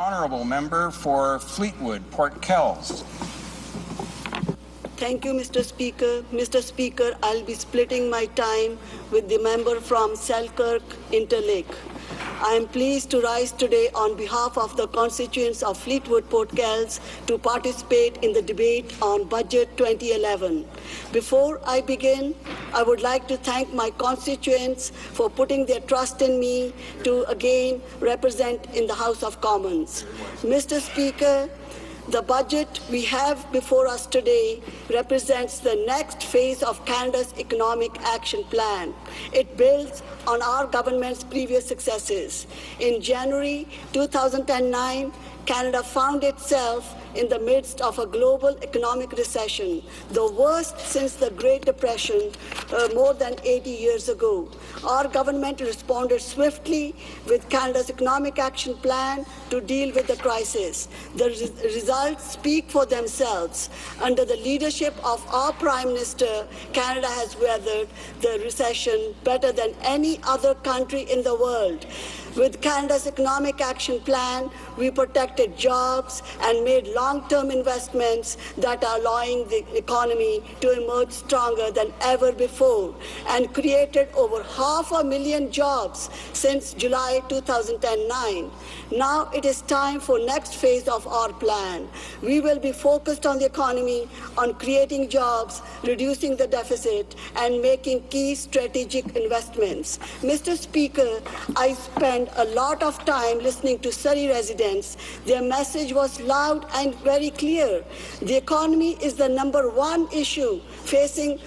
Honourable member for Fleetwood, Port Kells. Thank you, Mr. Speaker. Mr. Speaker, I'll be splitting my time with the member from Selkirk, Interlake. I am pleased to rise today on behalf of the constituents of Fleetwood, Port Kells to participate in the debate on Budget 2011. Before I begin, I would like to thank my constituents for putting their trust in me to again represent in the House of Commons. Mr. Speaker, the budget we have before us today represents the next phase of Canada's Economic Action Plan. It builds on our government's previous successes. In January 2009, Canada found itself in the midst of a global economic recession, the worst since the Great Depression more than 80 years ago. Our government responded swiftly with Canada's Economic Action Plan to deal with the crisis. The results speak for themselves. Under the leadership of our Prime Minister, Canada has weathered the recession better than any other country in the world. With Canada's Economic Action Plan, we protected jobs and made long-term investments that are allowing the economy to emerge stronger than ever before and created over 500,000 jobs since July 2009. Now it is time for next phase of our plan. We will be focused on the economy, on creating jobs, reducing the deficit, and making key strategic investments. Mr. Speaker, I spent a lot of time listening to Surrey residents. Their message was loud and very clear. The economy is the #1 issue facing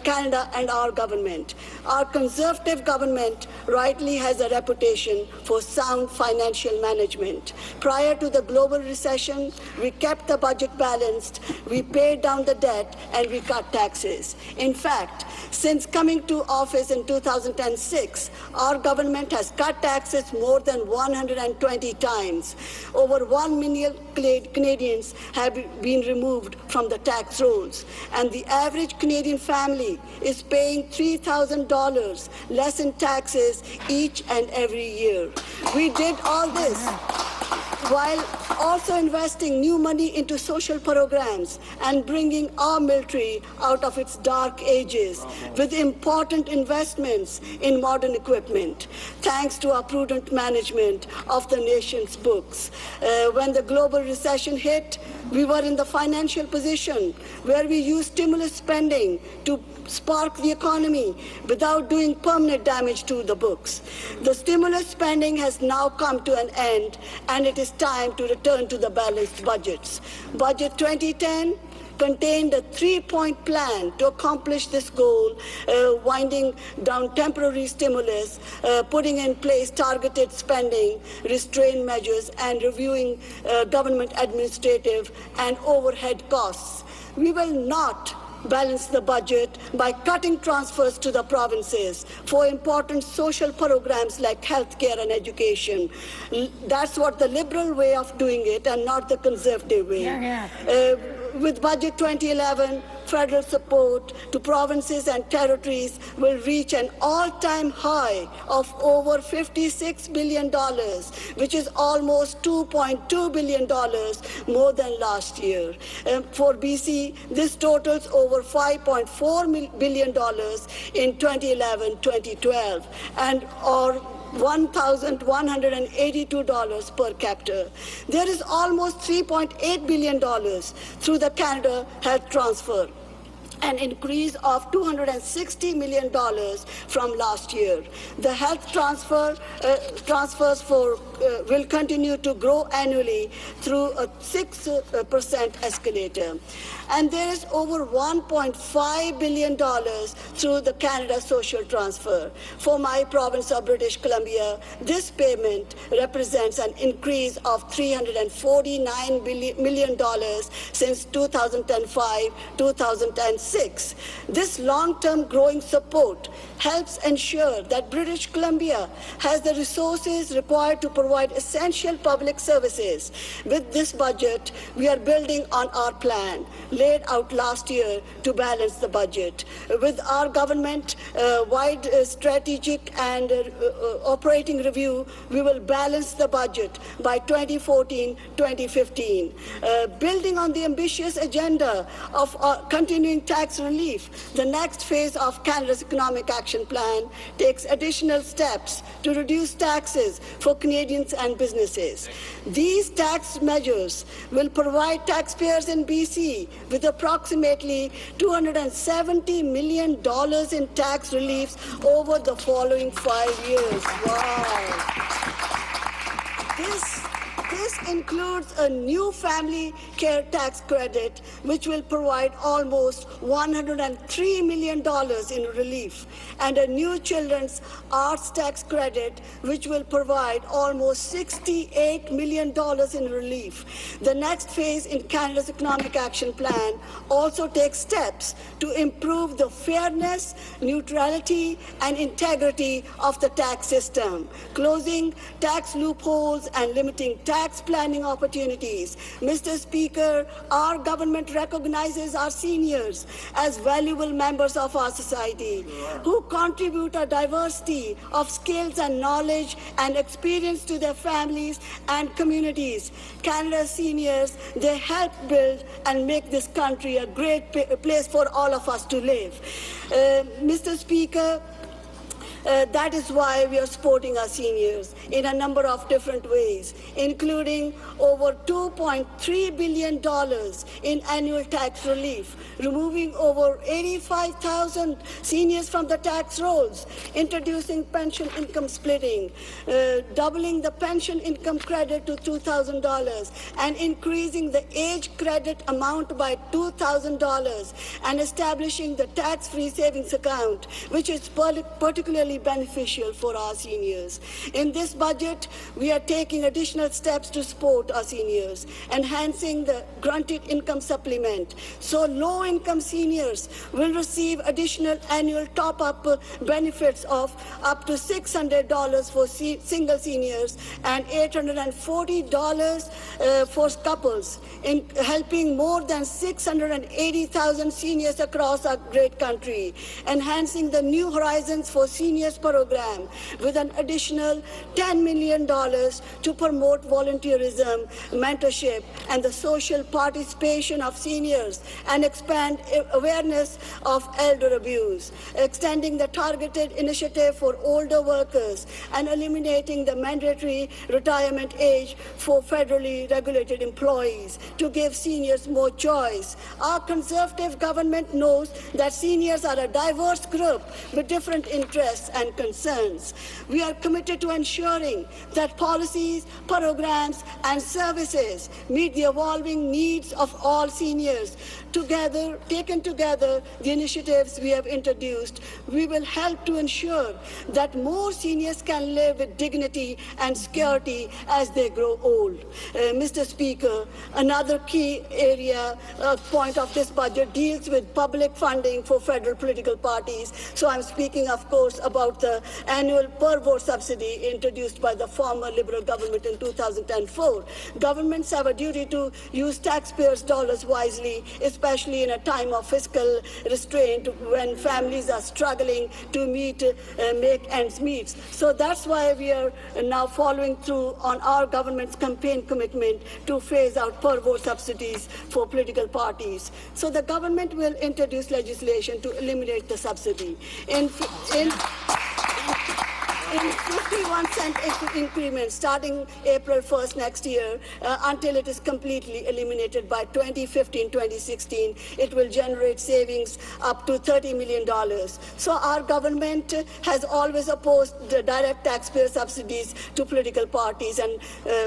Canada and our government. Our Conservative government rightly has a reputation for sound financial management. Prior to the global recession, we kept the budget balanced, we paid down the debt, and we cut taxes. In fact, since coming to office in 2006, our government has cut taxes more than 120 times. Over 1 million Canadians have been removed from the tax rolls, and the average Canadian family is paying $3,000 less in taxes each and every year. We did all this while also investing new money into social programs and bringing our military out of its dark ages with important investments in modern equipment, thanks to our prudent management of the nation's books. When the global recession hit, we were in the financial position where we used stimulus spending to spark the economy without doing permanent damage to the books. The stimulus spending has now come to an end, and it is time to return to the balanced budgets. Budget 2010 contained a 3-point plan to accomplish this goal, winding down temporary stimulus, putting in place targeted spending, restraint measures, and reviewing government administrative and overhead costs. We will not balance the budget by cutting transfers to the provinces for important social programs like healthcare and education. That's what the Liberal way of doing it and not the Conservative way. With Budget 2011, federal support to provinces and territories will reach an all-time high of over $56 billion, which is almost $2.2 billion more than last year. For BC, this totals over $5.4 billion in 2011-2012, and or $1,182 per capita. There is almost $3.8 billion through the Canada Health Transfer, an increase of $260 million from last year. The health transfers will continue to grow annually through a 6% escalator. And there is over $1.5 billion through the Canada Social Transfer. For my province of British Columbia, this payment represents an increase of $349 million since 2005-2006. This long-term growing support helps ensure that British Columbia has the resources required to provide essential public services. With this budget, we are building on our plan laid out last year to balance the budget. With our government-wide strategic and operating review, we will balance the budget by 2014-2015. Building on the ambitious agenda of continuing tax relief, the next phase of Canada's Economic Action Plan takes additional steps to reduce taxes for Canadians and businesses. These tax measures will provide taxpayers in BC with approximately $270 million in tax reliefs over the following 5 years. Wow. This includes a new family care tax credit, which will provide almost $103 million in relief, and a new children's arts tax credit, which will provide almost $68 million in relief. The next phase in Canada's Economic Action Plan also takes steps to improve the fairness, neutrality, and integrity of the tax system, closing tax loopholes and limiting tax planning opportunities. Mr. Speaker, our government recognizes our seniors as valuable members of our society who contribute a diversity of skills and knowledge and experience to their families and communities. Canada's seniors, they help build and make this country a great place for all of us to live. Mr. Speaker, that is why we are supporting our seniors in a number of different ways, including over $2.3 billion in annual tax relief, removing over 85,000 seniors from the tax rolls, introducing pension income splitting, doubling the pension income credit to $2,000, and increasing the age credit amount by $2,000, and establishing the tax-free savings account, which is particularly beneficial for our seniors. In this budget, we are taking additional steps to support our seniors, enhancing the granted income supplement. So low-income seniors will receive additional annual top-up benefits of up to $600 for single seniors and $840 for couples, in helping more than 680,000 seniors across our great country, enhancing the New Horizons for Seniors program with an additional $10 million to promote volunteerism, mentorship, and the social participation of seniors and expand awareness of elder abuse, extending the targeted initiative for older workers, and eliminating the mandatory retirement age for federally regulated employees to give seniors more choice. Our Conservative government knows that seniors are a diverse group with different interests and concerns. We are committed to ensuring that policies, programs, and services meet the evolving needs of all seniors. Taken together, the initiatives we have introduced, we will help to ensure that more seniors can live with dignity and security as they grow old. Mr. Speaker, another key area, point of this budget deals with public funding for federal political parties. So I'm speaking, of course, about the annual per vote subsidy introduced by the former Liberal government in 2004. Governments have a duty to use taxpayers' dollars wisely, especially in a time of fiscal restraint when families are struggling to make ends meet. So that's why we are now following through on our government's campaign commitment to phase out per vote subsidies for political parties. So the government will introduce legislation to eliminate the subsidy. In 51-cent increments starting April 1st next year until it is completely eliminated by 2015-2016. It will generate savings up to $30 million. So our government has always opposed the direct taxpayer subsidies to political parties and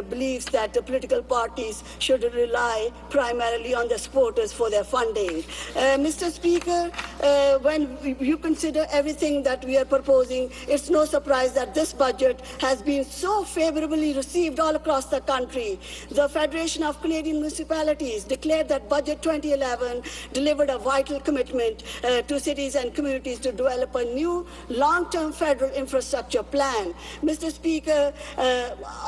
believes that the political parties should rely primarily on the supporters for their funding. Mr. Speaker, when you consider everything that we are proposing, it's no surprise that this budget has been so favorably received all across the country. The Federation of Canadian Municipalities declared that Budget 2011 delivered a vital commitment to cities and communities to develop a new long-term federal infrastructure plan. Mr. Speaker,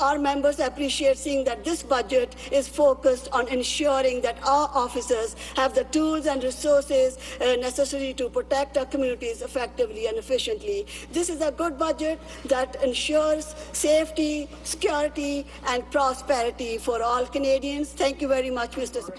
our members appreciate seeing that this budget is focused on ensuring that our officers have the tools and resources necessary to protect our communities effectively and efficiently. This is a good budget that ensures safety, security, and prosperity for all Canadians. Thank you very much, Mr. Speaker.